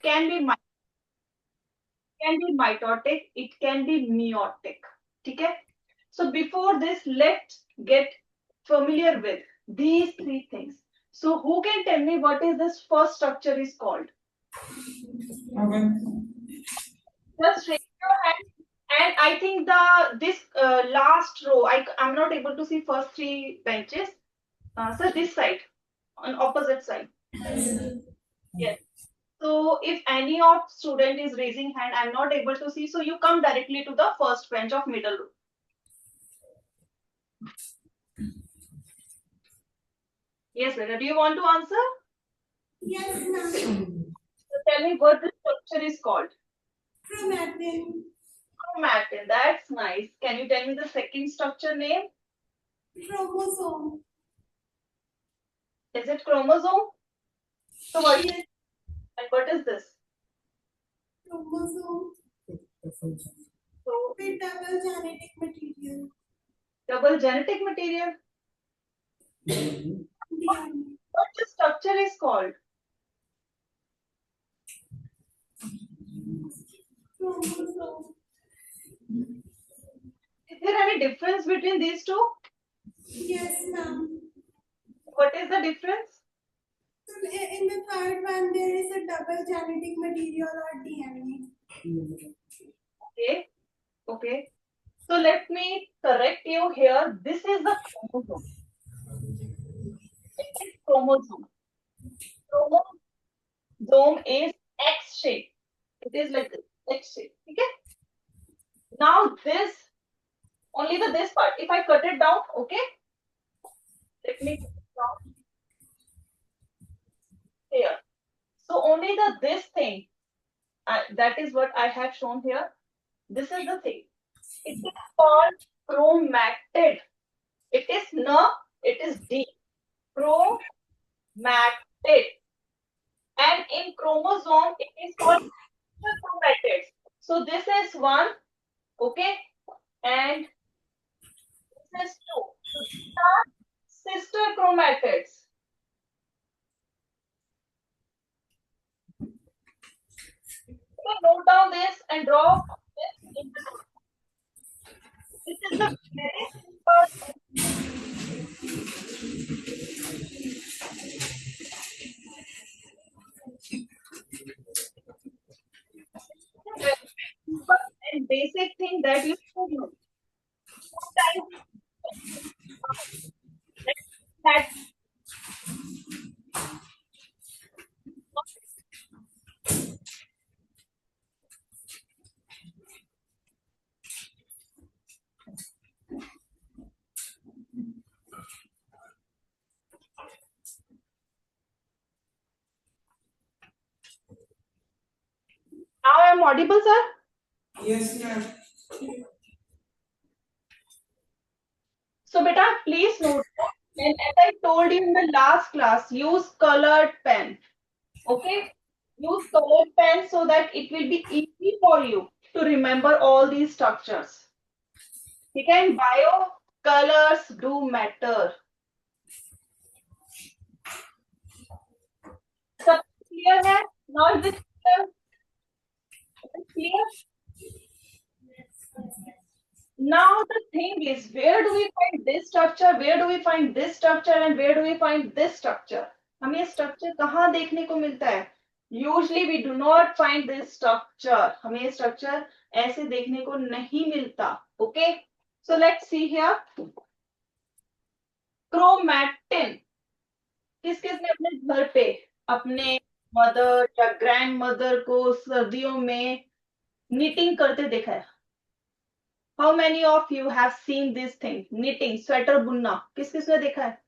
can be mitotic, it can be meiotic. Okay? So before this, let's get familiar with these three things. So who can tell me what is this first structure is called? Okay. Just raise your hand. And I think this last row, I'm not able to see first three benches. So this side, on opposite side. Yes. So if any of student is raising hand, I'm not able to see. So you come directly to the first bench of middle row. Yes, Beta. Do you want to answer? Yes, ma'am. So tell me what this structure is called. Chromatin. Chromatin. That's nice. Can you tell me the second structure name? Chromosome. Is it chromosome? So what is it? And what is this? Chromosome. So With double genetic material. double genetic material. What the structure is called? Chromosome. Is there any difference between these two? Yes, ma'am. What is the difference? In the third one, there is a double genetic material or DNA. Okay. Okay. So let me correct you here. This is the chromosome. It is chromosome. Chromosome is X shape. It is like this, X shape. Okay. Now this, only the this part. If I cut it down, okay. Let me cut it down here. So only this thing. That is what I have shown here. This is the thing. It is called chromatid. It is N, it is D. Chromatid. And in chromosome, it is called chromatids. So this is one, okay, and this is two. So these are sister chromatids. So note down this and draw this in the note. This is the very simple. And basic thing that you should know. Sometimes that now I am audible, sir? Yes, ma'am. So beta, please note that. And as I told you in the last class, use colored pen. Okay? Use colored pen so that it will be easy for you to remember all these structures. Okay? In bio, colors do matter. सब clear है? Now is it clear? Is it clear? Now the thing is, where do we find this structure? Where do we find this structure? And where do we find this structure? हमें structure कहाँ देखने को मिलता है? Usually we do not find this structure. हमें ये structure ऐसे देखने को नहीं मिलता. Okay? So let's see here. Chromatin. किस किसने अपने घर पे अपने मदर या ग्रैंड मदर को सर्दियों में knitting करते देखा है? How many of you have seen this thing? Knitting, sweater बुनना. किस किसने देखा है?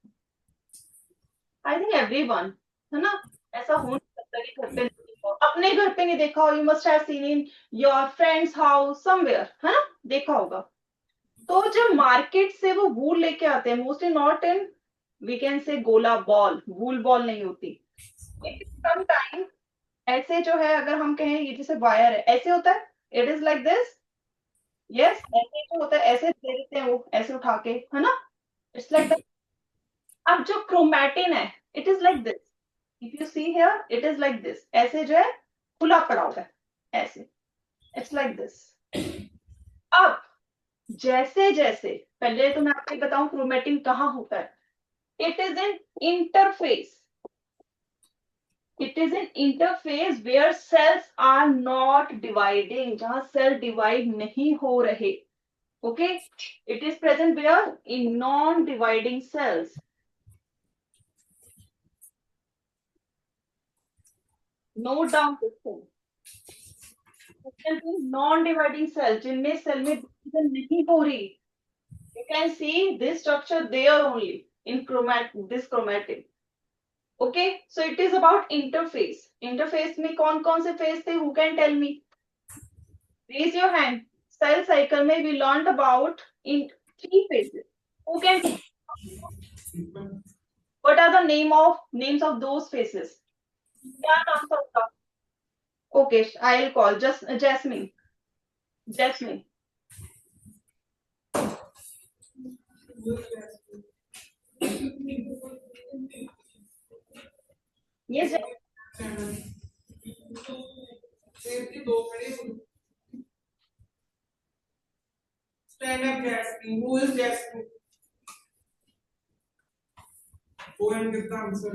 I think everyone, है ना? ऐसा हो नहीं सकता कि घर पे नहीं देखा हो. अपने घर पे नहीं देखा हो. You must have seen in your friend's house somewhere, है ना? देखा होगा. तो जब मार्केट से वो वूल लेके आते हैं, mostly not in we can say गोला बॉल, वूल बॉल नहीं होती. समटाइम ऐसे जो है, अगर हम कहें ये जैसे वायर है, ऐसे होता है. It is like this. Yes, ऐसे जो होता है ऐसे दे देते हैं वो, ऐसे उठा के, है ना? It's like that. अब जो क्रोमैटिन है, it is like this. If you see here, it is like this. ऐसे जो है खुला पड़ा हुआ है ऐसे, इट्स लाइक दिस। अब जैसे जैसे, पहले तो मैं आपको बताऊं क्रोमेटिन कहाँ होता है। It is in interphase, it is in interphase where cells are not dividing, जहां सेल डिवाइड नहीं हो रहे। Okay, it is present where in non dividing cells. Note down this thing, non dividing cell, जिनमें cell में division नहीं हो रही। You can see this structure there only in this chromatin. Okay, so it is about interface. Interface में कौन कौन से phase थे? Who can tell me? Raise your hand. Cell cycle में we learned about in 3 phases. Who can? What are the names of those phases? क्या नाम था उसका? Okay, I'll call just Jasmine. Jasmine. Yes. Stand up, Jasmine. Who is Jasmine? Go and give the answer.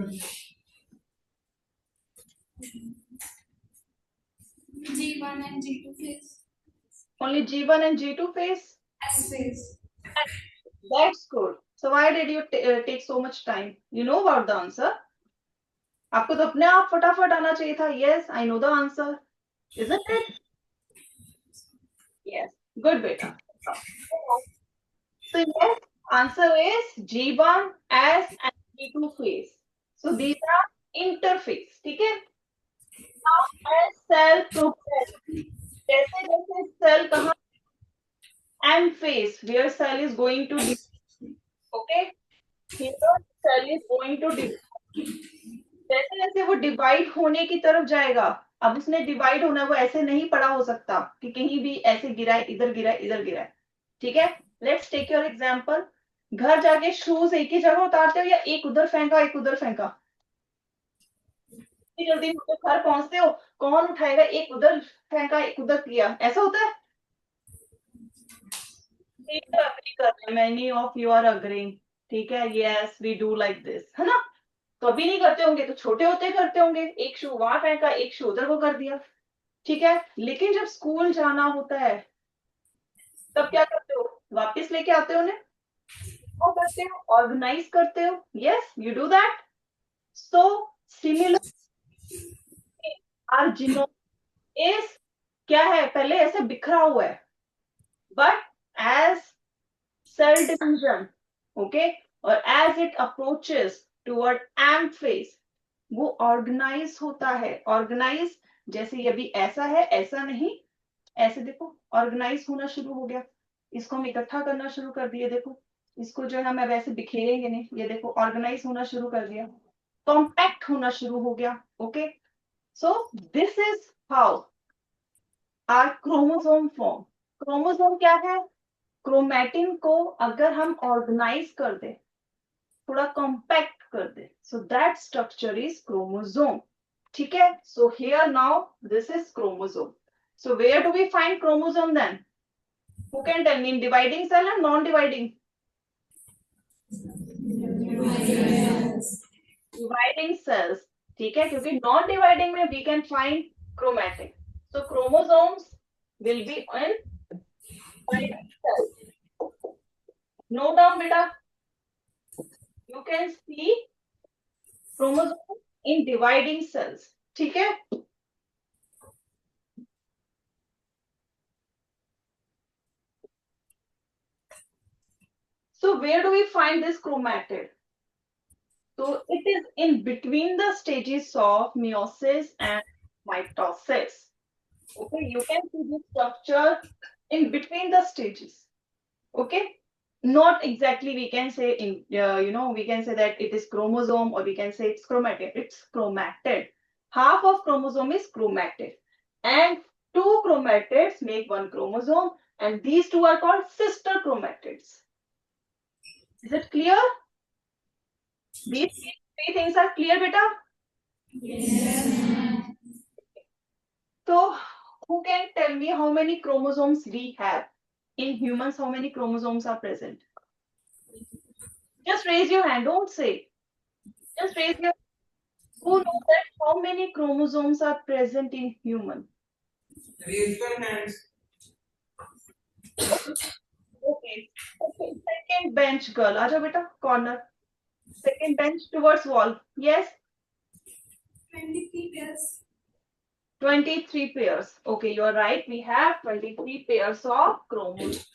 G1 and G2 phase. Only G1 and G2 phase? S phase. That's good. So why did you take so much time? You know about the answer. आपको तो अपने आप फटाफट आना चाहिए था. Yes, I know the answer. Isn't it? Yes. Good, beta. So yes, answer is G1 S and G2 phase. So these are interphase. ठीक है? Now as cell progress, जैसे जैसे cell कहाँ, M phase where cell is going to divide. Okay? Here cell is going to divide. जैसे जैसे वो divide होने की तरफ जाएगा, अब उसने डिवाइड होना, वो ऐसे नहीं पड़ा हो सकता कि कहीं भी ऐसे गिरा है, इधर गिरा है, इधर गिरा है. ठीक है, लेट्स टेक योर एग्जांपल. घर जाके शूज एक ही जगह उतारते हो या एक उधर फेंका एक उधर फेंका? इतनी जल्दी तो घर पहुंचते हो, कौन उठाएगा? एक उधर फेंका एक उधर किया, ऐसा होता है. अग्री कर रहे हैं, many of you are agreeing. ठीक है, yes we do like this, है ना? तो अभी नहीं करते होंगे तो छोटे होते करते होंगे, एक शू वहां फेंका एक शू उधर को कर दिया. ठीक है, लेकिन जब स्कूल जाना होता है तब क्या करते हो? वापस लेके आते हो उन्हें, वो करते हो, ऑर्गेनाइज करते हो. Yes you do that. So similar our genome is, क्या है, पहले ऐसे बिखरा हुआ है, but as cell division, okay, और as it approaches toward M phase, वो ऑर्गेनाइज होता है. ऑर्गेनाइज जैसे ये भी ऐसा है, ऐसा नहीं, ऐसे देखो ऑर्गेनाइज होना शुरू हो गया. इसको हम इकट्ठा करना शुरू कर दिए, देखो इसको जो है हम वैसे बिखेरेंगे नहीं, ये देखो ऑर्गेनाइज होना शुरू कर दिया, कॉम्पैक्ट होना शुरू हो गया. Okay, so this is how are chromosome form. Chromosome क्या है? क्रोमैटिन को अगर हम ऑर्गेनाइज कर दे, थोड़ा कॉम्पैक्ट कर दे, so that structure is chromosome. ठीक है, so here now this is chromosome. So where do we find chromosome then? Who can tell me, in dividing cell and non-dividing? Dividing cells. ठीक है, क्योंकि non dividing में we can find chromatin. So chromosomes will be in dividing cells. Note down beta. You can see chromosomes in dividing cells. ठीक है. So where do we find this chromatid? So it is in between the stages of meiosis and mitosis. Okay, you can see this structure in between the stages. Okay, not exactly we can say in we can say that it is chromosome, or we can say it's chromatid. It's chromatid. Half of chromosome is chromatid, and two chromatids make one chromosome, and these two are called sister chromatids. Is it clear? These three things are clear, beta? Yes. So, who can tell me how many chromosomes we have? In humans, how many chromosomes are present? Just raise your hand. Don't say. Just raise your. Who knows that how many chromosomes are present in human? Raise your hands. Okay. Okay. Second bench girl. Aja beta, corner. Second bench towards wall. Yes. 23 pairs. 23 pairs. Okay, you're right. We have 23 pairs of chromosomes.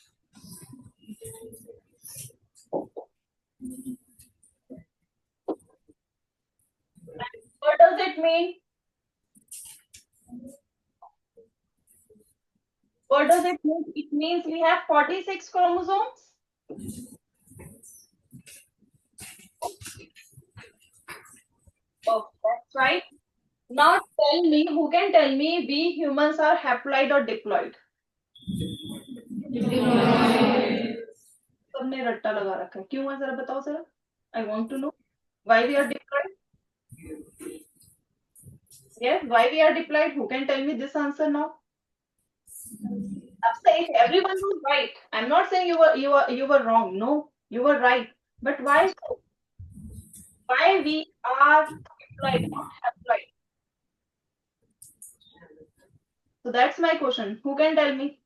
What does it mean? What does it mean? It means we have 46 chromosomes. Oh, that's right. Now tell me, who can tell me we humans are haploid or diploid? सबने रट्टा लगा रखा है क्यों है जरा बताओ जरा I want to know why we are diploid. Yes, why we are diploid? Who can tell me this answer now? I'm saying everyone was right. I'm not saying you were wrong. No, you were right. But why so? Why we are diploid, not haploid? So that's my question. Who can tell me?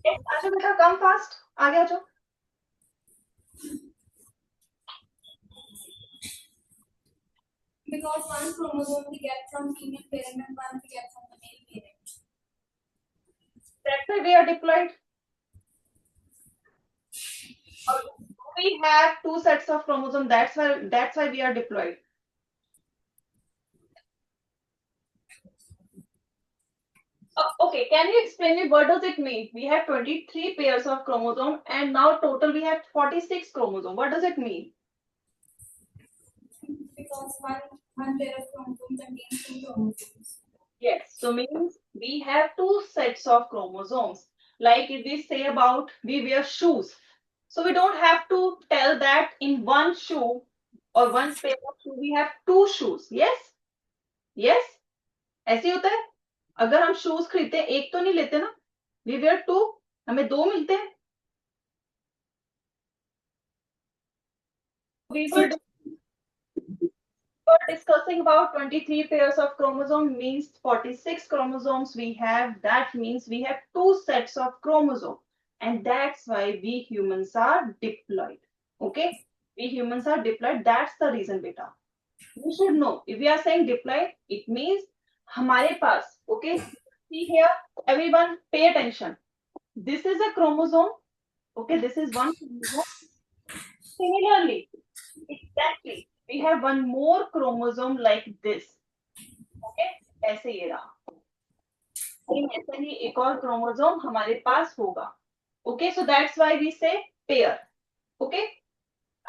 Yes, अच्छा बेटा come fast. आगे आ जाओ. Because one chromosome we get from female parent and one we get from the male parent. That's why we are diploid. Or we have two sets of chromosomes. That's why we are diploid. Okay, can you explain me what does it mean? We have 23 pairs of chromosome and now total we have 46 chromosome. What does it mean? Because one pair of chromosomes contains two chromosomes. Yes, so means we have two sets of chromosomes. Like if we say about we wear shoes. So we don't have to tell that in one shoe or one pair of shoe we have two shoes. Yes? Yes? ऐसे ही होता है अगर हम shoes खरीदते हैं एक तो नहीं लेते ना वी वेयर टू हमें दो मिलते हैं we were discussing about 23 pairs of chromosome means 46 chromosomes we have. That means we have two sets of chromosome. And that's why we humans are diploid. Okay? We humans are diploid. That's the reason, beta. You should know. If we are saying diploid, it means हमारे पास. Okay? See here, everyone pay attention. This is a chromosome. Okay, this is one chromosome. Similarly, exactly. We have one more chromosome like this. Okay, ऐसे ये रहा. Same ऐसे ही एक और chromosome हमारे पास होगा. Okay, so that's why we say pair. Okay,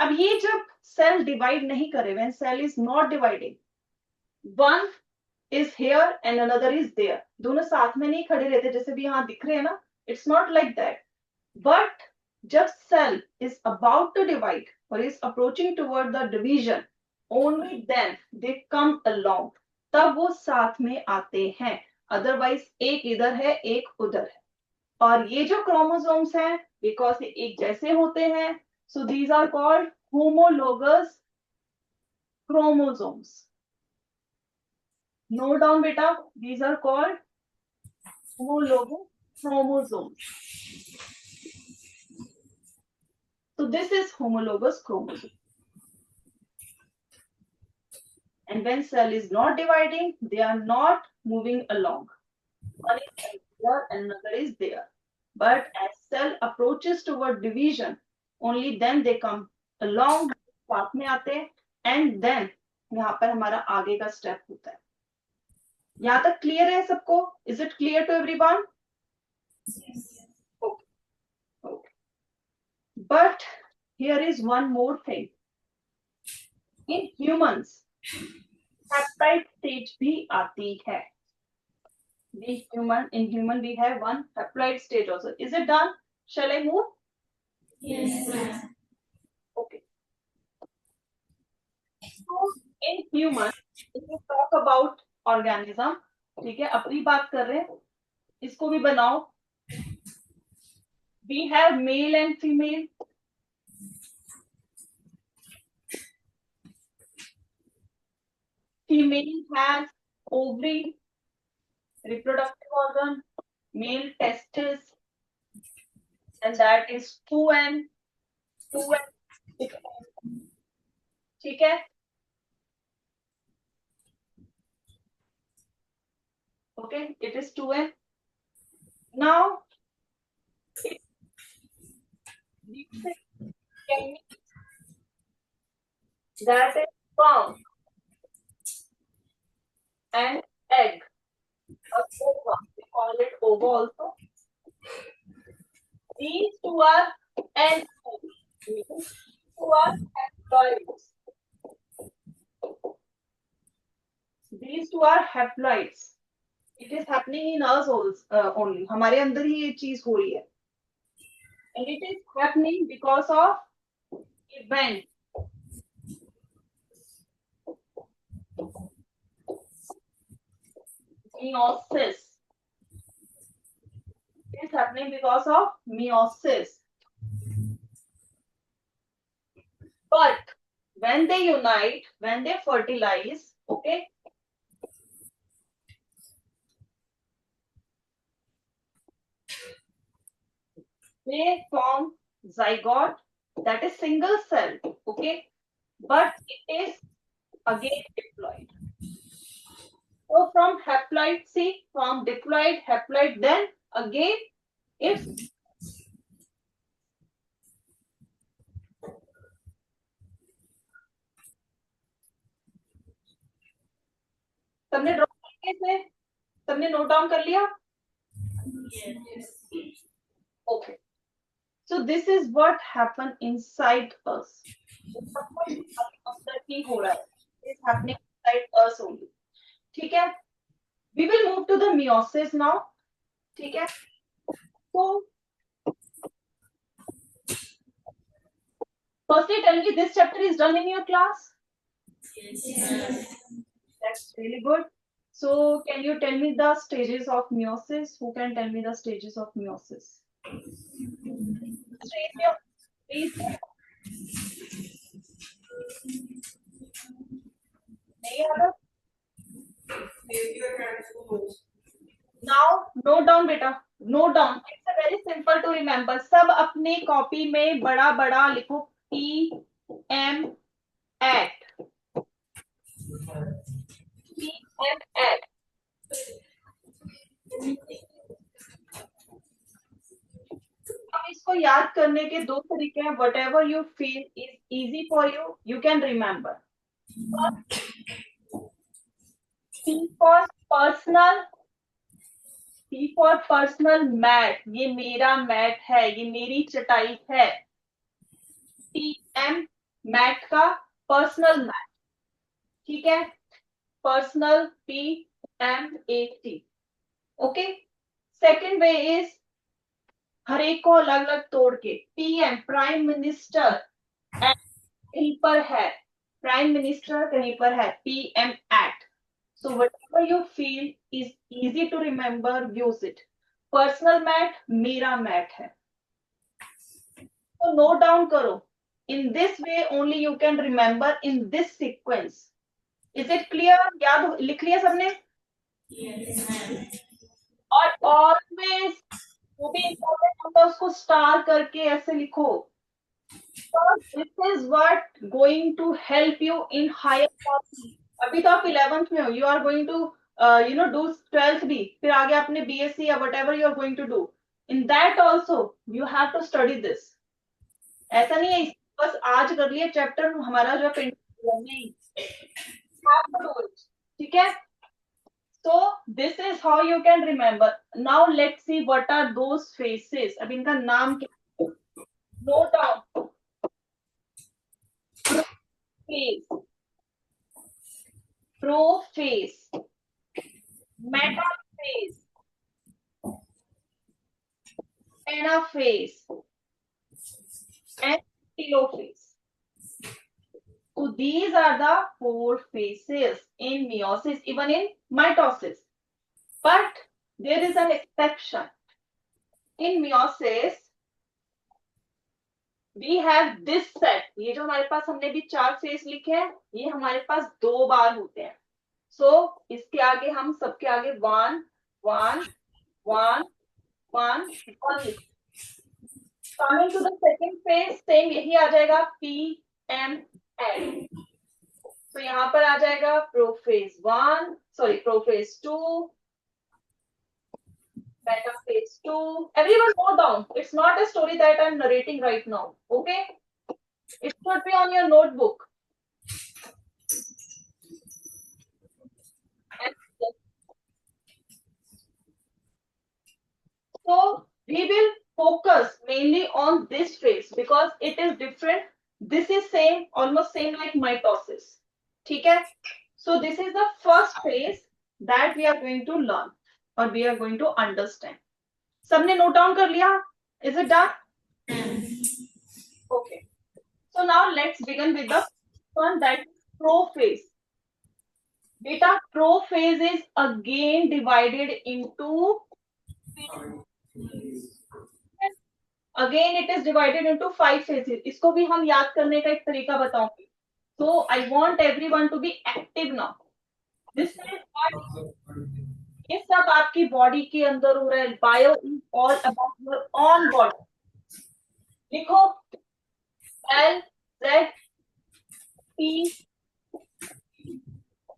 अब ये जब सेल डिवाइड नहीं करे, when cell is not dividing, one is here and another is there. दोनों साथ में नहीं खड़े रहते जैसे भी यहाँ दिख रहे हैं ना. It's not like that. But जब cell is about to divide or is approaching toward the division, only then they come along. तब वो साथ में आते हैं. Otherwise एक इधर है एक उधर है. और ये जो chromosomes हैं because ये एक जैसे होते हैं, so these are called homologous chromosomes. Note down beta, these are called homologous chromosomes. So this is homologous chromosome. And when cell is not dividing, they are not moving along. One is here and another is there. But as cell approaches toward division, only then they come along, साथ में आते हैं, and then यहाँ पर हमारा आगे का step होता है. यहाँ तक क्लियर है सबको? Is it clear to everyone? Yes. Okay. Okay. But here is one more thing. In humans, haploid stage भी आती है. In human we have one haploid stage also. Is it done? Shall I move? Yes, ma'am. Okay. So in human, if you talk about organism, ठीक है, अपनी बात कर रहे हैं, इसको भी बनाओ। We have male and female, female has ovary, reproductive organ, male testis, and that is 2n, 2n, ठीक है, okay, it is 2n. Now it can that is sperm and egg, a ova, we call it ova also. These two are and these two are haploids. These two are haploids. It is happening in us also, only. हमारे अंदर ही ये चीज हो रही है. And it is happening because of event. Meiosis. It is happening because of meiosis. But when they unite, when they fertilize, okay, they form zygote, that is single cell, okay, but it is again diploid. So from haploid, see, from diploid, haploid, then again if सबने draw किया इसे, सबने note down कर लिया? Yes. Okay. So this is what happened inside us. Is happening inside us only. ठीक है? We will move to the meiosis now. ठीक है? So firstly, tell me, this chapter is done in your class? Yes. That's really good. So can you tell me the stages of meiosis? Who can tell me the stages of meiosis? Please. Now note down बेटा, note down. It's a very simple to remember. सब अपने copy में बड़ा बड़ा लिखो PM at. PM at. अब इसको याद करने के दो तरीके हैं. Whatever you feel is easy for you, you can remember. P for personal. P for personal mat. ये मेरा मैट है, ये मेरी चटाई है. PM मैट का पर्सनल मैट, ठीक है, personal PMAT. Okay. Second way is हर एक को अलग अलग तोड़ के PM प्राइम मिनिस्टर कहीं पर है, प्राइम मिनिस्टर कहीं पर है, PM act. So whatever you feel is easy to remember, use it. Personal mat मेरा मैट है, तो नोट डाउन करो. In this way only you can remember in this sequence. Is it clear? याद लिख लिया सबने? Yes. और always वो भी इम्पोर्टेंट होता है, उसको स्टार करके ऐसे लिखो. This is what going to help you in higher classes. अभी तो आप 11th में हो, you are going to do 12th भी, फिर आगे आपने BSc या whatever you are going to do. In that also you have to study this. ऐसा नहीं है बस आज कर लिया चैप्टर हमारा जो पेंडिंग, नहीं, have to do it. ठीक है? So this is how you can remember. Now let's see what are those phases. अब इनका नाम क्या? Note down. Phase, prophase, metaphase, anaphase, and telophase. So these are the 4 phases in meiosis, even in mitosis. But there is an exception. In meiosis, we have this set. ये जो हमारे पास हमने भी 4 phase लिखे हैं, ये हमारे पास 2 बार होते हैं. So इसके आगे हम सबके आगे 1 1 1 1 1. Coming to the second phase, same यही आ जाएगा PML. तो यहाँ पर आ जाएगा prophase 1, sorry prophase 2, phase 2. Everyone note down. It's not a story that I'm narrating right now. Okay? It should be on your notebook. So we will focus mainly on this phase because it is different. This is same, almost same like mitosis. Okay? So this is the first phase that we are going to learn or we are going to understand. सबने note down कर लिया? Is it done? Okay. So now let's begin with the one that is prophase. Beta, prophase is again divided into it is divided into 5 phases. इसको भी हम याद करने का एक तरीका बताऊंगी. So I want everyone to be active now. This is what ये सब आपकी बॉडी के अंदर हो रहा है. Bio is all about your own body. लिखो L Z P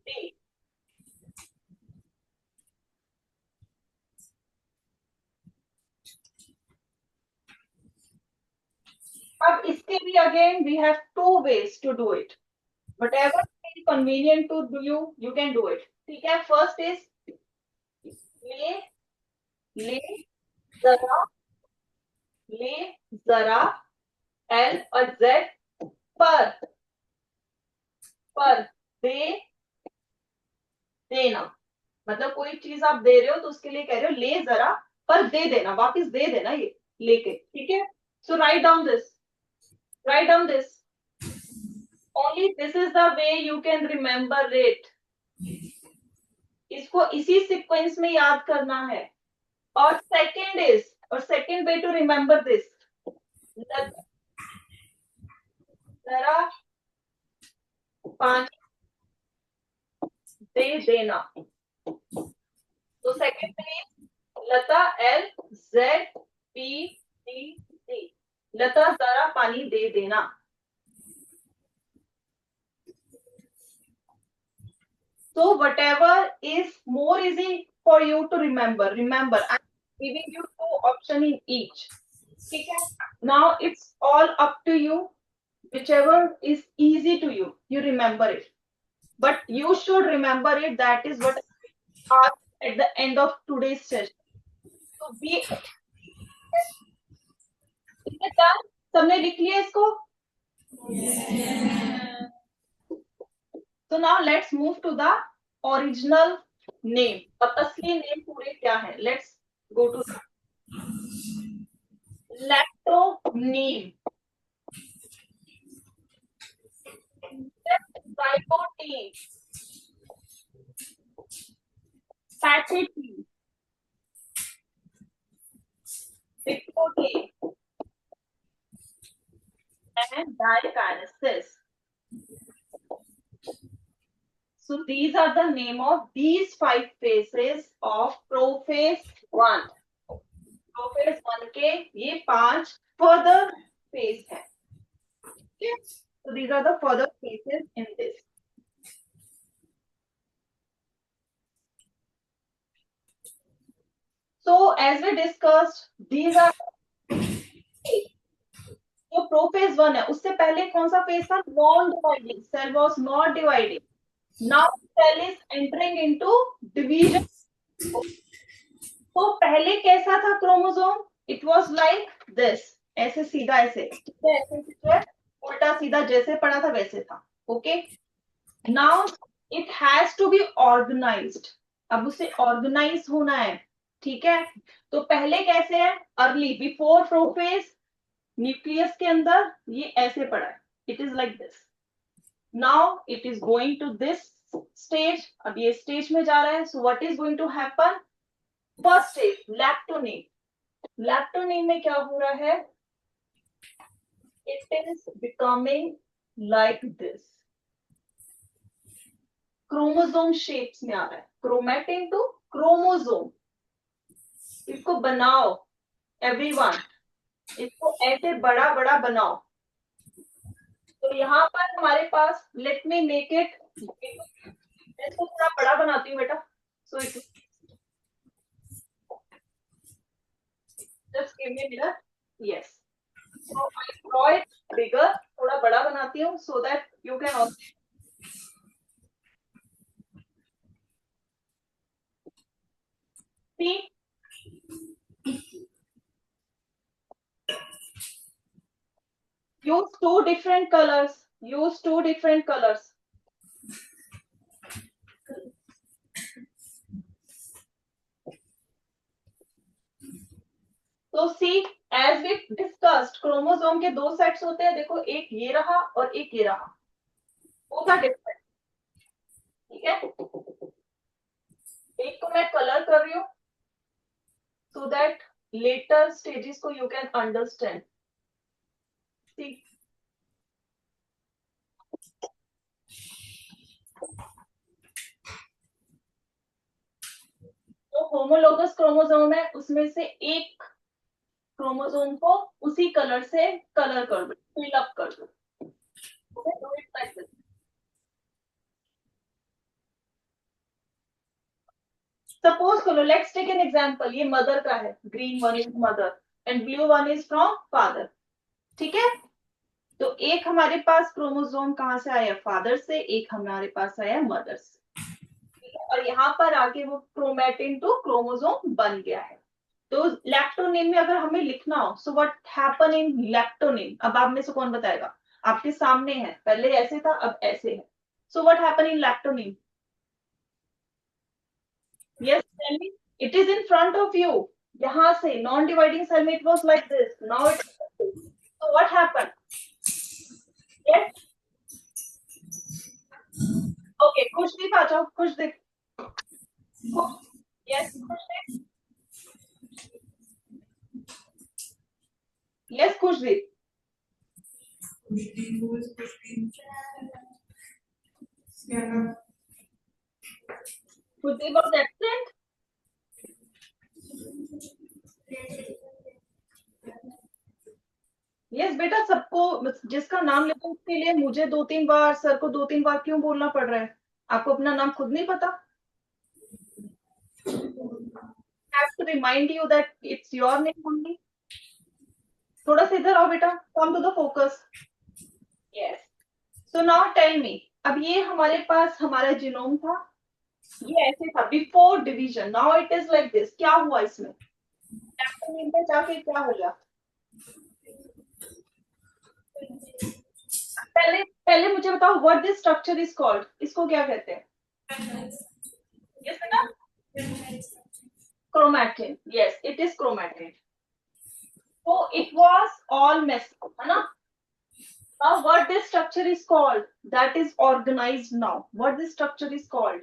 D. अब इसके भी again we have 2 ways to do it. Whatever is convenient to do you can do it. ठीक है. First is ले जरा L और Z पर देना. मतलब कोई चीज आप दे रहे हो तो उसके लिए कह रहे हो ले जरा पर दे देना, वापस दे देना ये लेके. ठीक है. So write down this. Only this is the way you can remember it. इसको इसी सीक्वेंस में याद करना है. और second way to remember this. जरा पानी दे देना. तो सेकंड में लता L Z P D D. लता जरा पानी दे देना. So whatever is more easy for you to remember. I'm giving you 2 options in each. Okay? Now it's all up to you. Whichever is easy to you, you remember it. But you should remember it. That is what I asked at the end of today's session. So is it done? सबने लिख लिया इसको? Yes. So now let's move to the original name. अब असली name पूरे क्या है? Let's go to lactoneme, zygote, patete, dicote, and dikinesis. So these are the name of these 5 phases of prophase 1. Prophase 1 के ये 5 further phase है. Okay? So these are the further phases in this. So as we discussed, these are जो prophase 1 है उससे पहले कौन सा phase था? Non dividing. Cell was not dividing. Now cell is entering into division. तो पहले कैसा था chromosome? It was like this. ऐसे सीधा ऐसे उल्टा सीधा जैसे पड़ा था वैसे था. Okay. Now it has to be organised. अब उसे ऑर्गेनाइज होना है. ठीक है. तो पहले कैसे है? अर्ली बिफोर प्रोफेज न्यूक्लियस के अंदर ये ऐसे पड़ा है. It is like this. Now it is going to this stage. अब ये stage में जा रहा है. So what is going to happen? First stage, lactonine. Lactonine में क्या हो रहा है? It is becoming like this. Chromosome shapes में आ रहा है. Chromatin to chromosome. इसको बनाओ एवरीवन. इसको ऐसे बड़ा बड़ा बनाओ. तो यहाँ पर हमारे पास लेट मी मेक इट. मैं इसको थोड़ा बड़ा बनाती हूँ बेटा. So it just give me mirror. Yes. So I draw it bigger. थोड़ा बड़ा बनाती हूँ so that you can also see. Use two different colors. Use two different colors. So see, as we discussed, chromosome के दो sets होते हैं. देखो एक ये रहा और एक ये रहा. Both are different. ठीक है. एक को मैं कलर कर रही हूँ so that later stages को you can understand. See. तो होमोलोगस क्रोमोसोम है उसमें से एक क्रोमोसोम को उसी कलर से कलर कर दो. फिल अप कर दो. Okay, do it like this. Suppose करो लेट्स टेक एन एग्जांपल. ये मदर का है. Green one is mother and blue one is from father. ठीक है. तो एक हमारे पास क्रोमोसोम कहां से आया? फादर से. एक हमारे पास आया मदर से. ठीक है. और यहाँ पर आके वो क्रोमैटिन टू क्रोमोसोम बन गया है. तो लैक्टोनिन में अगर हमें लिखना हो सो व्हाट हैपन इन लैक्टोनिन. अब आप में से कौन बताएगा? आपके सामने है. पहले ऐसे था अब ऐसे है. So what happen in leptotene? Yes, tell me. It is in front of you. यहाँ से non-dividing cell में it was like this. Now it is like this. So what happened? Yes. Okay. Khushdeep आ जाओ. Khushdeep. Yes. Khushdeep. Yes, Khushdeep. Khushdeep was absent. Yes बेटा. सबको जिसका नाम लेते उसके लिए मुझे 2-3 बार सर को 2-3 बार क्यों बोलना पड़ रहा है? आपको अपना नाम खुद नहीं पता? Have to remind you that it's your name only. थोड़ा सा इधर आओ बेटा. Come to the focus. Yes. So now tell me. अब ये हमारे पास हमारा जीनोम था. ये ऐसे था before division. Now it is like this. क्या हुआ इसमें? लैक्टोनिन पे जाके क्या हो गया? पहले पहले मुझे बताओ what this structure is called. इसको क्या कहते हैं? यस बेटा. Chromatin. Yes it is chromatin. तो इट वाज ऑल मेस है ना. Now what this structure is called? That is organized now. What this structure is called?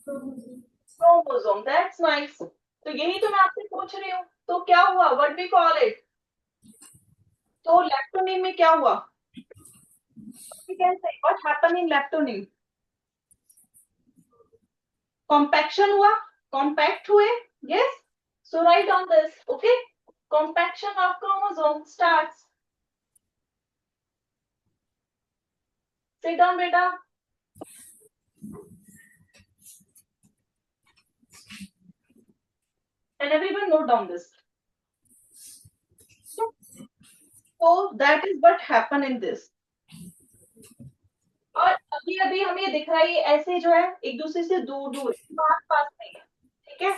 Chromosome. That's nice. तो यही तो मैं आपसे पूछ रही हूँ. तो क्या हुआ? What we call it? तो लैक्टोनिन में क्या हुआ? We can say what happened in lactonin? Compaction हुआ. Compact हुए. Yes. So write down this. Okay. Compaction of chromosome starts. Sit down beta. And everyone note down this. So that is what happened in this. और अभी अभी हमें ये दिख रहा है ये ऐसे जो है एक दूसरे से दूर दूर पास पास नहीं है. ठीक है.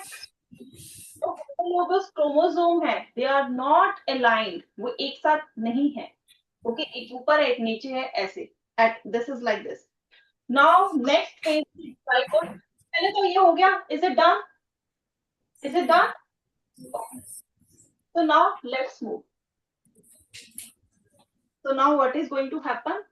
तो होमोलोगस क्रोमोसोम है. They are not aligned. वो एक साथ नहीं है. ओके. एक ऊपर है एक नीचे है ऐसे. At this is like this. Now next phase zygote. पहले तो ये हो गया. Is it done? Is it done? So now let's move. So now what is going to happen?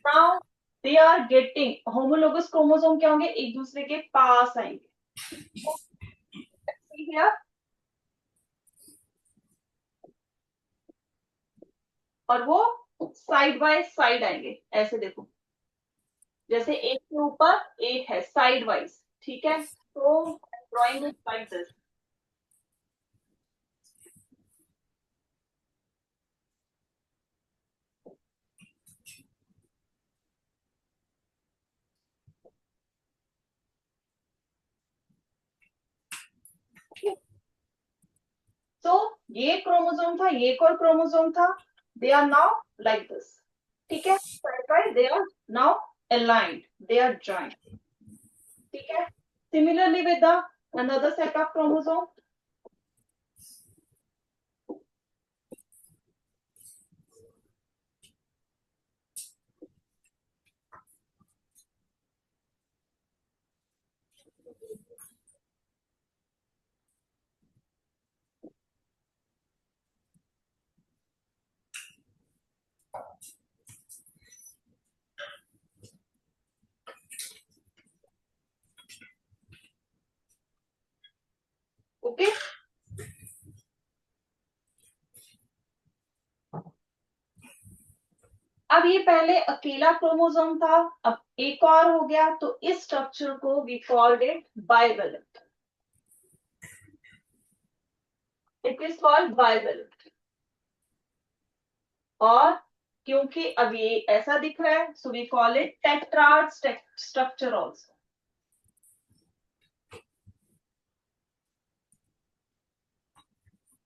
Now they are getting homologous chromosome क्या होंगे, एक दूसरे के पास आएंगे। ठीक है, और वो साइड बाय साइड आएंगे, ऐसे देखो, जैसे एक के ऊपर एक है साइड वाइज। ठीक है, तो ड्राइंग इज लाइक दिस। तो ये क्रोमोसोम था, ये एक और क्रोमोसोम था, they are now like this. ठीक है, they are now aligned, they are joint. ठीक है, similarly with the another set of chromosome. ओके, अब ये पहले अकेला क्रोमोसोम था, अब एक और हो गया, तो इस स्ट्रक्चर को we called it bivalent. It is called bivalent. और क्योंकि अब ये ऐसा दिख रहा है, so we call it tetrad structure also.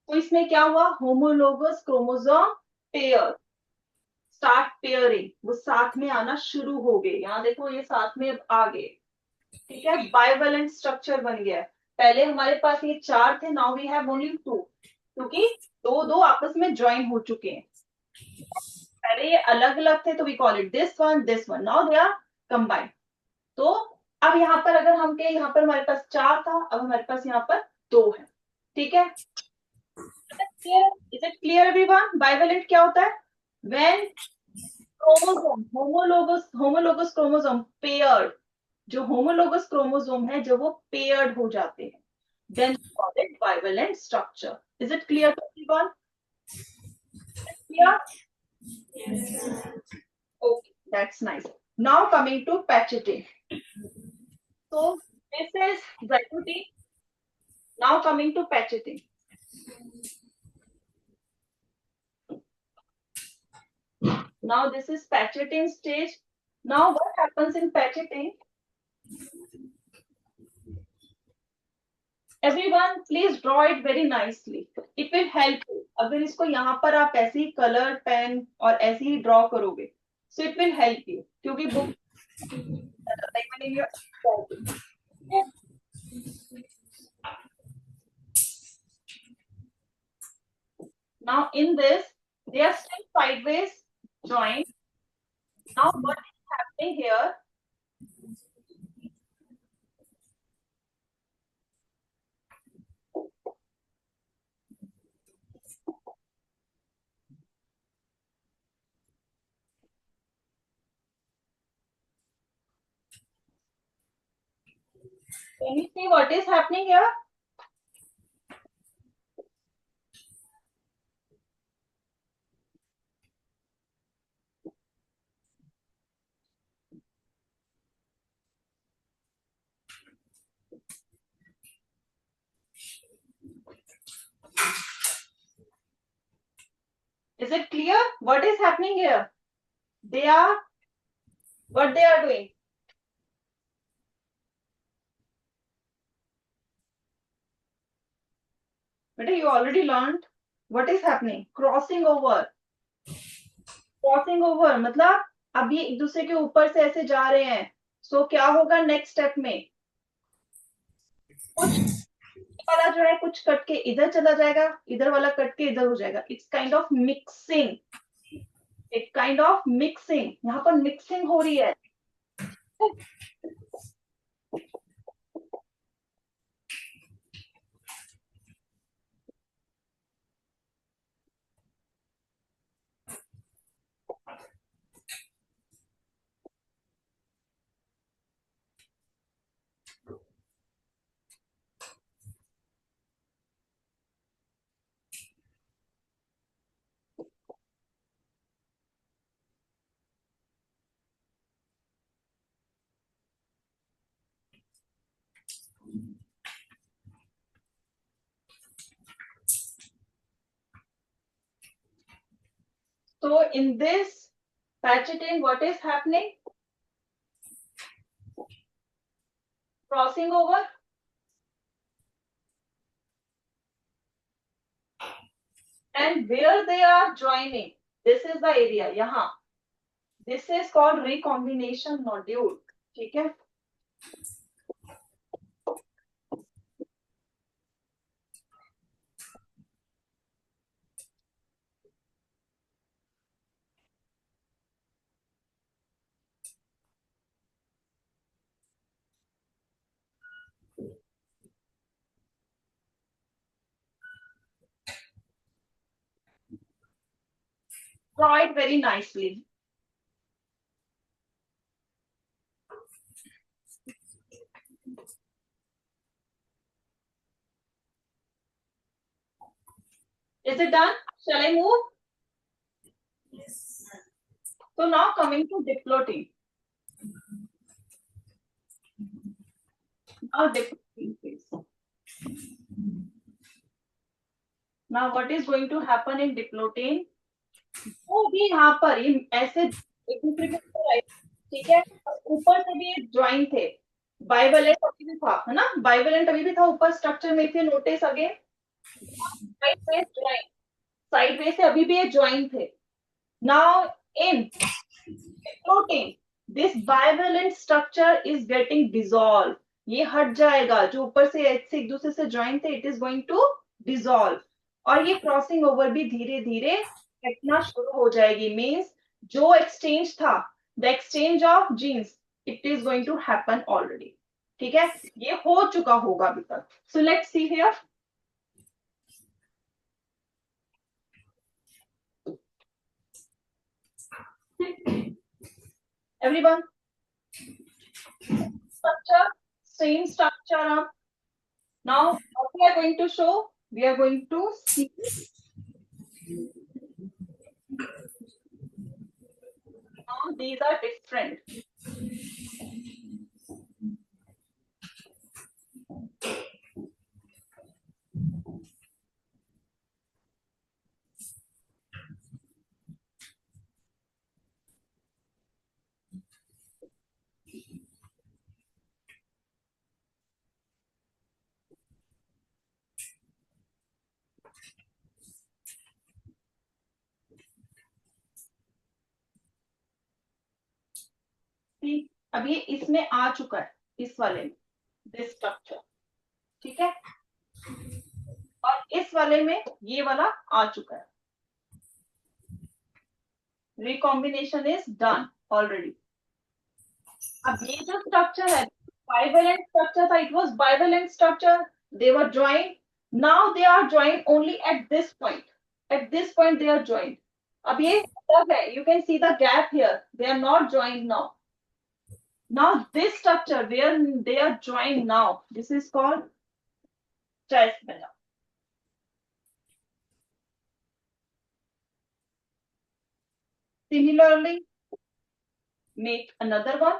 तो इसमें क्या हुआ, homologous chromosome pair start pairing, वो साथ में आना शुरू हो गए। यहाँ देखो ये साथ में अब आ गए। ठीक है, बाइवेलेंट स्ट्रक्चर बन गया। पहले हमारे पास ये चार थे, now we have only two, क्योंकि दो दो आपस में ज्वाइन हो चुके हैं। पहले ये अलग अलग थे, तो we call it this one, now they are combined. तो अब यहाँ पर अगर हम कहें, यहाँ पर हमारे पास चार था, अब हमारे पास यहाँ पर दो है। ठीक है, is it clear everyone? Bivalent क्या होता है, when chromosome homologous chromosome paired, जो होमोलोगस क्रोमोसोम है जब वो पेयर्ड हो जाते हैं, then call it bivalent structure. Is it clear to everyone? Clear? Okay, that's nice. Now coming to pachytene. So this is zygote. Now coming to patcheting. Now this is patcheting stage. Now what happens in patcheting? Everyone, please draw it very nicely. It will help you. अगर इसको यहाँ पर आप ऐसे ही colour pen और ऐसे ही draw करोगे, so it will help you. क्योंकि book now in this they are still sideways joined. Now what is happening here? Can you see what is happening here? Is it clear what is happening here? They are what they are doing. But you already learned what is happening. Crossing over. Crossing over मतलब अब ये एक दूसरे के ऊपर से ऐसे जा रहे हैं। सो क्या होगा नेक्स्ट स्टेप में, कुछ वाला जो है कुछ कट के इधर चला जाएगा, इधर वाला कट के इधर हो जाएगा। इट्स काइंड ऑफ मिक्सिंग, एक काइंड ऑफ मिक्सिंग, यहाँ पर मिक्सिंग हो रही है। So in this Pagetin, what is happening? Crossing over. And where they are joining, this is the area, यहाँ. This is called recombination nodule. ठीक है? Draw it very nicely. Is it done? Shall I move? Yes. So now coming to diplotin. Now diplotin phase. Now what is going to happen in diplotin? वो भी यहाँ पर ऐसे एक दूसरे के ऊपर आए, ठीक है. ऊपर से भी ज्वाइन थे. बाइवेलेंट अभी भी था, है ना. बाइवेलेंट अभी भी था ऊपर स्ट्रक्चर में. If you notice again, sideways join, sideways से अभी भी ये ज्वाइन थे. Now in diplotin, this bivalent structure is getting dissolved. ये हट जाएगा. जो ऊपर से एक दूसरे से ज्वाइन थे, it is going to dissolve. और ये क्रॉसिंग ओवर भी धीरे धीरे हटना शुरू हो जाएगी. मीन्स जो एक्सचेंज था, the exchange of genes, it is going to happen already. ठीक है, ये हो चुका होगा अभी तक. So let's see here. Everyone, structure, same structure. Now, what we are going to show, we are going to see. Now, these are different. अब ये इसमें आ चुका है, इस वाले में, दिस स्ट्रक्चर. ठीक है, और इस वाले में ये वाला आ चुका है. Recombination is done already. अब ये जो स्ट्रक्चर है, बाइवेलेंट स्ट्रक्चर था, it was bivalent structure, they were joined. Now they are joined only at this point. At this point they are joined. अब ये अलग है. You can see the gap here. They are not joined now. Now this structure where they are joined now, this is called chiasm. Similarly, make another one.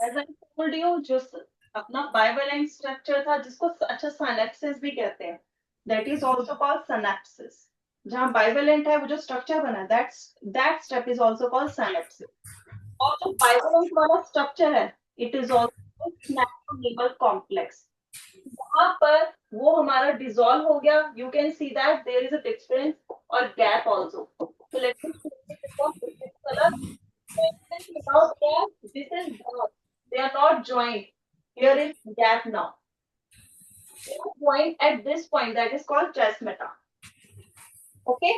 As I told you, जो अपना bivalent structure था, जिसको अच्छा synapses भी कहते हैं, that is also called synapses. जहाँ bivalent है, वो जो structure बना, that step is also called synapses. और जो bivalent वाला structure है, it is also called synaptonemal complex. यहाँ पर वो हमारा dissolve हो गया. You can see that there is a difference or gap also. So let me show you this color. Without gap, this is dark. They are not joined. Here is gap now. They are joined at this point, that is called chiasmata. Okay.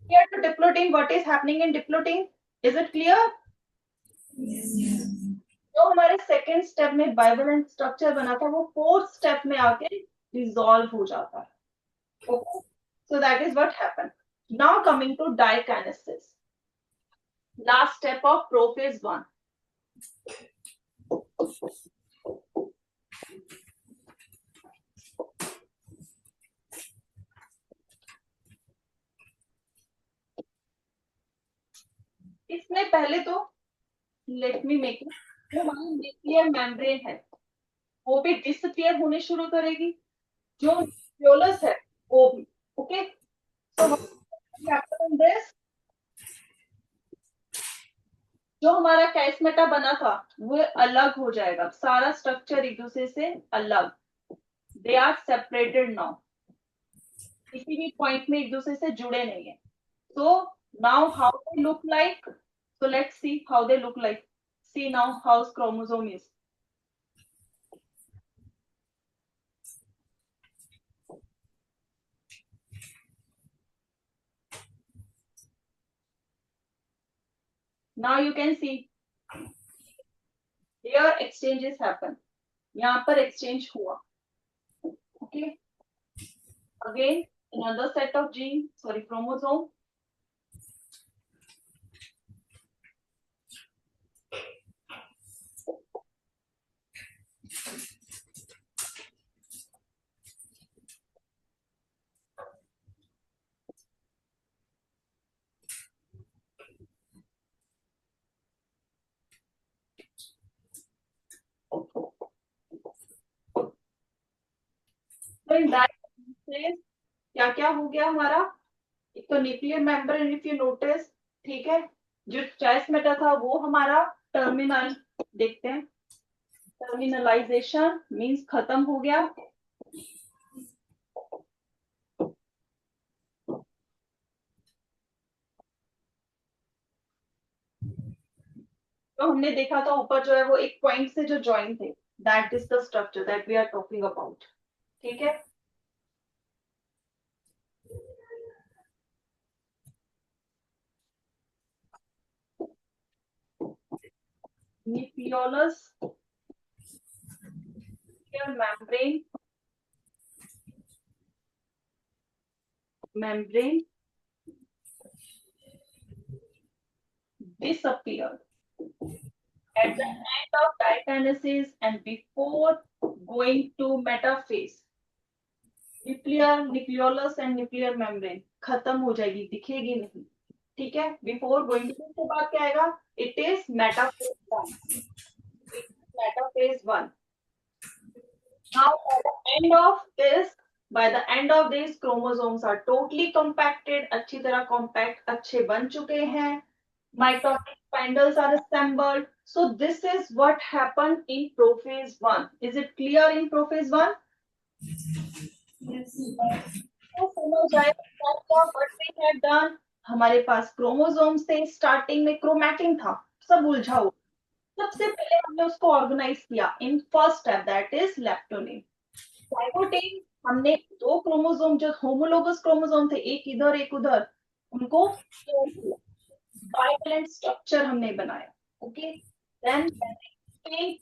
Here to diplotin, what is happening in diplotin? Is it clear? जो हमारे second step में bivalent structure बना था वो fourth step में आके dissolve हो जाता है. Okay. So that is what happened. Now coming to dikinesis. Last step of prophase 1. इसमें पहले तो लेट मी मेक इट, जो हमारी न्यूक्लियर मेम्ब्रेन है वो भी डिसअपियर होने शुरू करेगी, जो न्यूक्लियोलस है वो भी. ओके. सो दिस, जो हमारा कैस्मेटा बना था वो अलग हो जाएगा, सारा स्ट्रक्चर एक दूसरे से अलग. दे आर सेपरेटेड नाउ, किसी भी पॉइंट में एक दूसरे से जुड़े नहीं है. So now how they look like? So let's see how they look like. See now how chromosome is. Now you can see here exchanges happen. यहाँ पर exchange हुआ. Okay. Again another set of gene, sorry, chromosome. So in that case क्या क्या हो गया हमारा? एक तो nuclear membrane if you notice, ठीक है. जो ट्रांसमीटर था वो हमारा टर्मिनल, देखते हैं. टर्मिनलाइजेशन मींस खत्म हो गया. तो हमने देखा था ऊपर जो है वो एक पॉइंट से जो ज्वाइन थे, that is the structure that we are talking about. ठीक है. Nucleolus, membrane, membrane disappeared at the end of dikinesis and before going to metaphase. Nucleolus and nuclear membrane खत्म हो जाएगी, दिखेगी नहीं. ठीक है. बिफोर गोइंग टू के बाद क्या आएगा? It is metaphase 1. Metaphase 1. Now by the end of this chromosomes are totally compacted, अच्छी तरह compact अच्छे बन चुके हैं. Mitotic spindles are assembled. So this is what happened in prophase 1. Is it clear in prophase 1? Yes. तो समझ आएगा what we had done. हमारे पास क्रोमोसोम्स थे, स्टार्टिंग में क्रोमैटिन था, सब उलझा हुआ. सबसे पहले हमने उसको ऑर्गेनाइज किया in first step, that is leptotene. Zygotene हमने दो क्रोमोसोम जो होमोलोगस क्रोमोसोम थे, एक इधर एक उधर, उनको बाइवेलेंट स्ट्रक्चर हमने बनाया. ओके. देन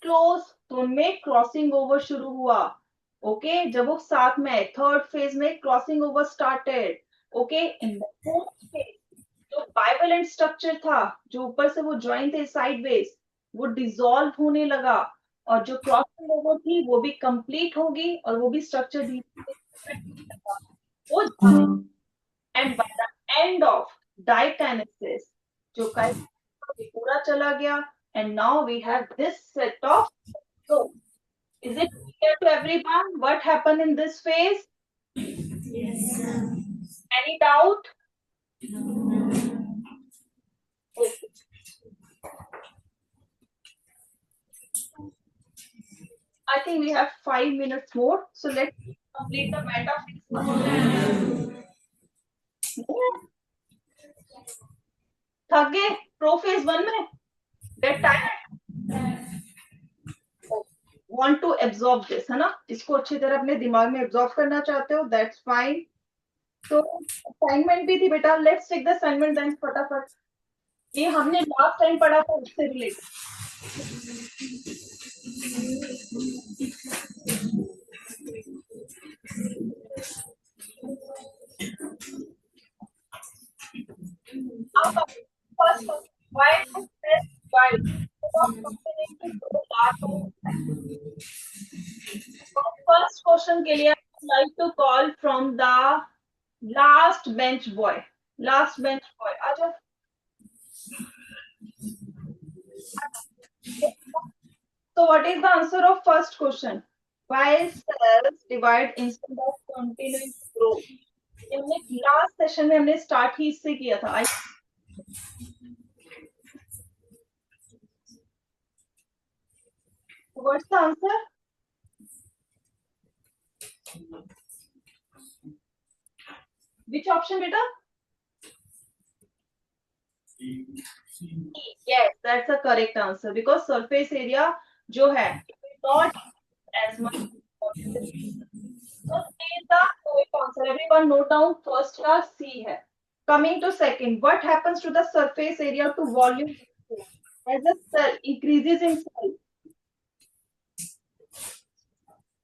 क्लोज, तो उनमें क्रॉसिंग ओवर शुरू हुआ. ओके. जब वो साथ में थर्ड फेज में crossing over started. Okay. In the fourth phase जो बाइवेलेंट स्ट्रक्चर था, जो ऊपर से वो ज्वाइन थे साइडवेज, वो डिसॉल्व होने लगा और जो क्रॉसिंग ओवर थी वो भी कंप्लीट होगी और वो भी स्ट्रक्चर हो जाने. And by the end of diakinesis जो पूरा चला गया. And now we have this set of. So is it clear to everyone what happened in this phase? Yes, sir. Any doubt? Okay. I think we have 5 minutes more, so let's complete the metaphysics. थक गए prophase 1 में? Get tired? Want to absorb this, है ना? इसको अच्छी तरह अपने दिमाग में absorb करना चाहते हो, that's fine. तो असाइनमेंट भी थी बेटा, let's take the assignment then फटाफट। ये हमने लास्ट टाइम पढ़ा था उससे रिलेटेड। अब first why to test wide first question के लिए like to call from the last bench boy. Last bench boy आ जाओ। So what is the answer of first question? Why cells divide instead of continuing to grow? ये हमने last session में हमने start ही इससे किया था। What's the answer? Which option beta? Yes, that's the correct answer because surface area जो है not as much. So C is the correct answer. Everyone note down first का C है. Coming to second, what happens to the surface area to volume as the cell increases in size?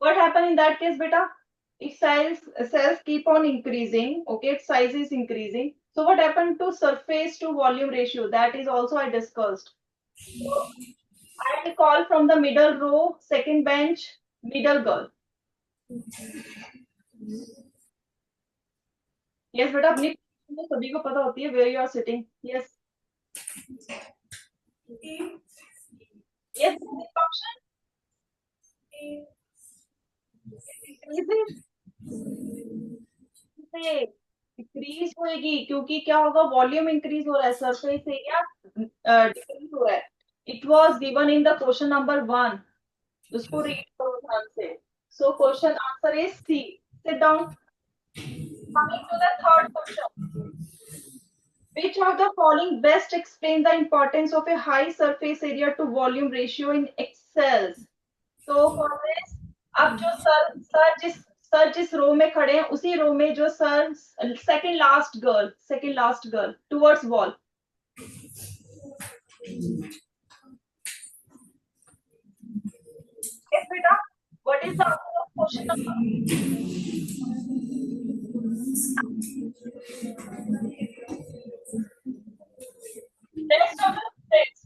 What happen in that case, beta? If cells keep on increasing, okay, its size is increasing. So what happened to surface to volume ratio? That is also I discussed. So I will call from the middle row, second bench, middle girl. Yes, beta, अपनी सभी को पता होती है where you are sitting. Yes. Yes, option. Decrease होएगी क्योंकि क्या होगा, वॉल्यूम इंक्रीज हो रहा है, सरफेस एरिया डिक्रीज हो रहा है। It was given in the question number 1, उसको रीड करो ध्यान से। So question answer is C. Sit down. Coming to the third question, which of the following best explain the importance of a high surface area to volume ratio in excels? तो for this, अब जो sir जिस रो में खड़े हैं उसी रो में जो sir second last girl towards wall. Yes, beta. What is the answer of question number?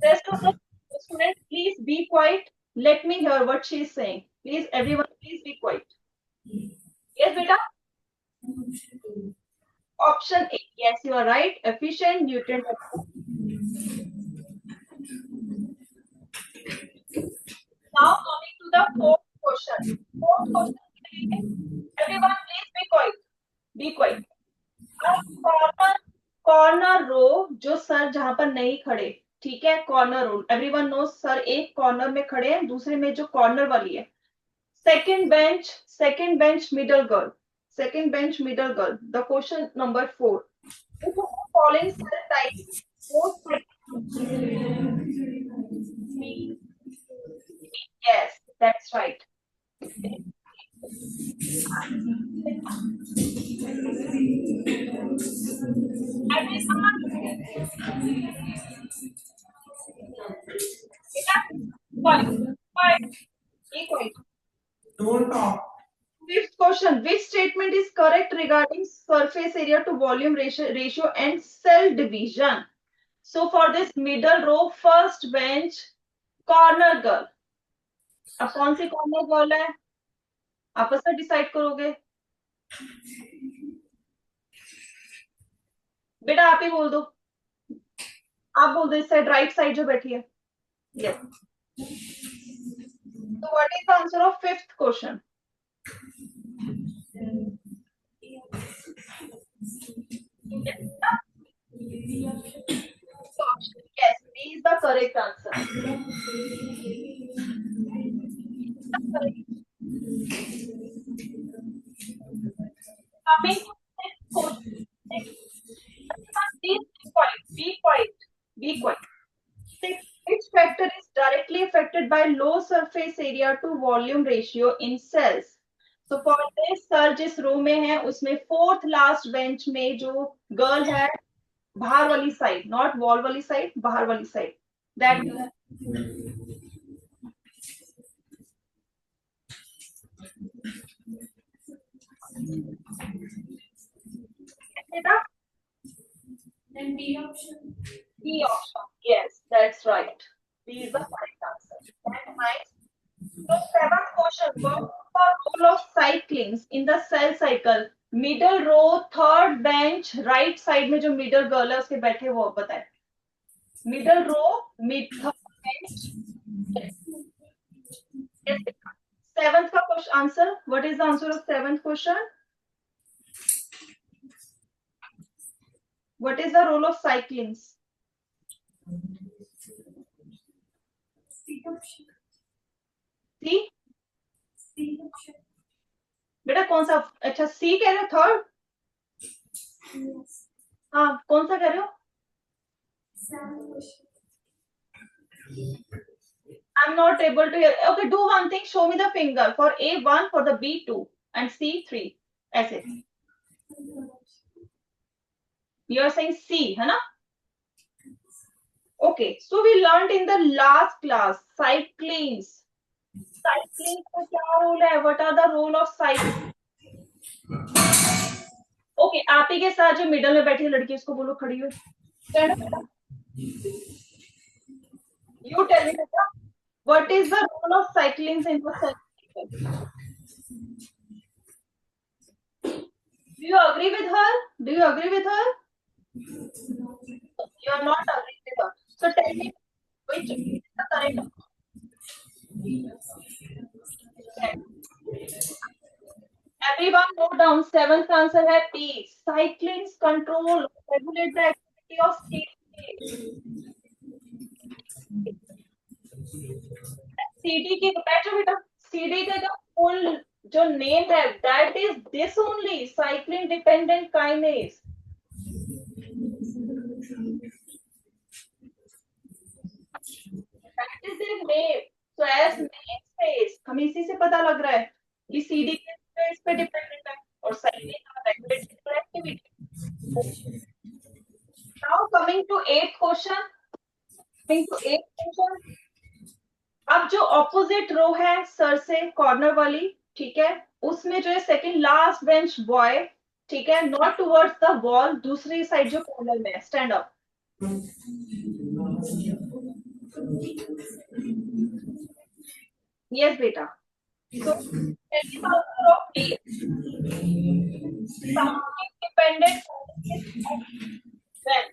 Rest of the students, please be quiet. Let me hear what she is saying. Please, everyone, please be quiet. Yes, beta. Option A. Yes, you are right. Efficient nutrient. Now coming to the fourth question. Fourth question. Everyone, please be quiet. Be quiet. Corner row जो sir जहां पर नहीं खड़े, ठीक है, corner row everyone no, sir एक corner में खड़े हैं, दूसरे में जो कॉर्नर वाली है second bench middle girl, second bench middle girl. The question number 4, following cell type yes that's right. Don't talk. Fifth question, which statement is correct regarding surface area to volume ratio and cell division? So for this middle row, first bench, corner girl. अब कौन सी corner girl है, आपस में decide करोगे। बेटा आप ही बोल दो, आप बोल दो इस साइड, राइट साइड जो बैठी है। यस। तो what is the answer of fifth question? Yes, B is the correct answer. Coming to next question. Please be quiet. Be quiet. Be quiet. Which factor is directly affected by low surface area to volume ratio in cells? तो for this sir जिस रो में है उसमें fourth last bench में जो girl है, बाहर वाली साइड, नॉट वॉल वाली साइड, बाहर वाली side, that Then B option. B option. Yes, that's right. B is the correct answer. That's nice. So seventh question. What is the role of cyclings in the cell cycle? Middle row, third bench, right side में जो middle girl है उसके बैठे वो बताए. Middle row, mid third bench. Seventh का question answer. What is the answer of seventh question? What is the role of cyclings? C option. C. C option. बेटा कौन सा? अच्छा सी कह रहे हो, थर्ड. Yes. हाँ कौन सा कह रहे हो? Seventh question. I'm not able to hear. Okay, do one thing. Show me the finger for A1, for the B2, and C3. ऐसे. You are saying C, है ना? Okay, so we learned in the last class cyclings. Cycling का क्या role है? What are the role of cycling? Okay, आप ही के साथ जो मिडल में बैठी लड़की उसको बोलो खड़ी हो. You tell me, what is the role of cyclings in the cycle? Do you agree with her? Do you agree with her? You are not agreeing with her. So tell me which is the correct answer. Everyone note down. Seventh answer है P. Cyclings control, regulate the activity of CD. CD की बैठो बेटा. CD का जो full जो name है, that is this only, cycling dependent kinase. That is their name. So as name says, हमें इसी से पता लग रहा है कि CD किस पे डिपेंडेंट है और cycling का regulatory activity. Now coming to eighth question. Coming to eighth question. अब जो ऑपोजिट रो है सर से कॉर्नर वाली, ठीक है, उसमें जो है सेकंड लास्ट बेंच बॉय, ठीक है, नॉट टुवर्ड्स द वॉल, दूसरी साइड जो कॉर्नर में है, स्टैंड अप. यस बेटा. So, independent when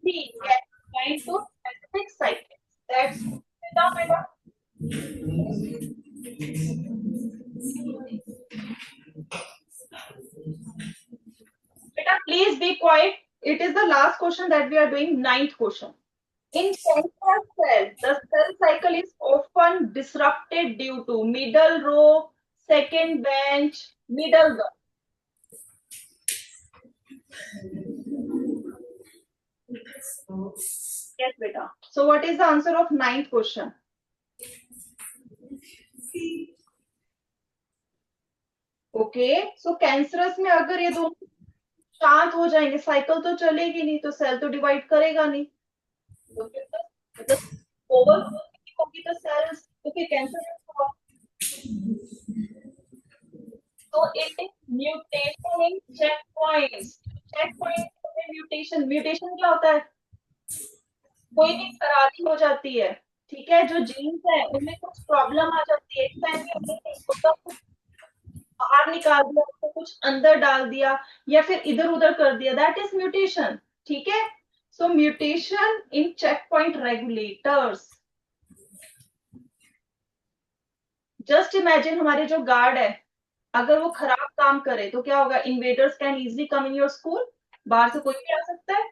C gets assigned to specific cycles. That's better. Beta, please be quiet. It is the last question that we are doing, ninth question. In cancer cell, the cell cycle is often disrupted due to middle row, second bench, middle girl. Yes, beta. So what is the answer of ninth question? C. Okay. So cancerous में अगर ये दोनों शांत हो जाएंगे, cycle तो चलेगी नहीं, तो सेल तो डिवाइड करेगा नहीं, तो फिर तो ओवर होगी तो सेल्स तो फिर कैंसर होगा. तो it is mutation in check points. Check point में म्यूटेशन. म्यूटेशन क्या होता है? कोई भी खराबी हो जाती है, ठीक है, जो जीन्स है उनमें कुछ प्रॉब्लम आ जाती है, एक फैमिली में उसका कुछ बाहर निकाल दिया, उसको कुछ अंदर डाल दिया या फिर इधर उधर कर दिया, दैट इज म्यूटेशन. ठीक है. So mutation in check point regulators. Just imagine हमारे जो गार्ड है, अगर वो खराब काम करे तो क्या होगा? Invaders can easily come in your school. बाहर से कोई भी आ सकता है.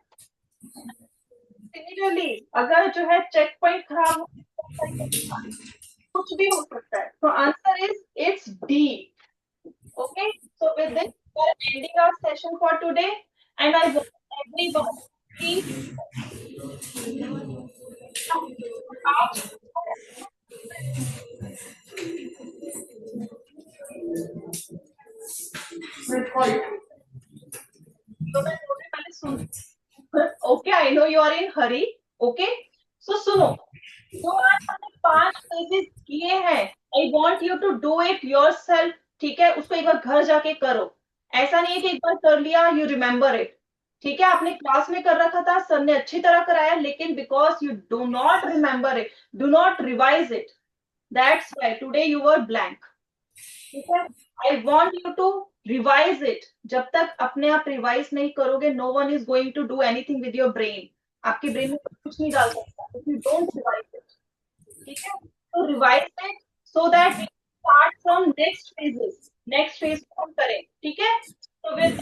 सिमिलरली अगर जो है चेक पॉइंट खराब हो, कुछ भी हो सकता है. तो answer is it's D. Okay, so with this, we are ending our session for today, and I want everyone please तो मैं थोड़ी पहले सुन, okay I know you are in hurry, okay, so सुनो, जो आज हमने 5 पेजेस किए हैं, I want you to do it yourself, ठीक है, उसको एक बार घर जाके करो। ऐसा नहीं है कि एक बार कर लिया यू रिमेम्बर इट, ठीक है, आपने क्लास में कर रखा था, सर ने अच्छी तरह कराया, लेकिन because you do not remember it, do not revise it, that's why today you were blank, ठीक है। I want you to revise it, जब तक अपने आप रिवाइज नहीं करोगे, no one is going to do anything with your brain, आपके brain में कुछ नहीं डाल सकता if you don't revise it, ठीक है, तो revise it so that we start from next phases, next phase को हम करें, ठीक है, तो विद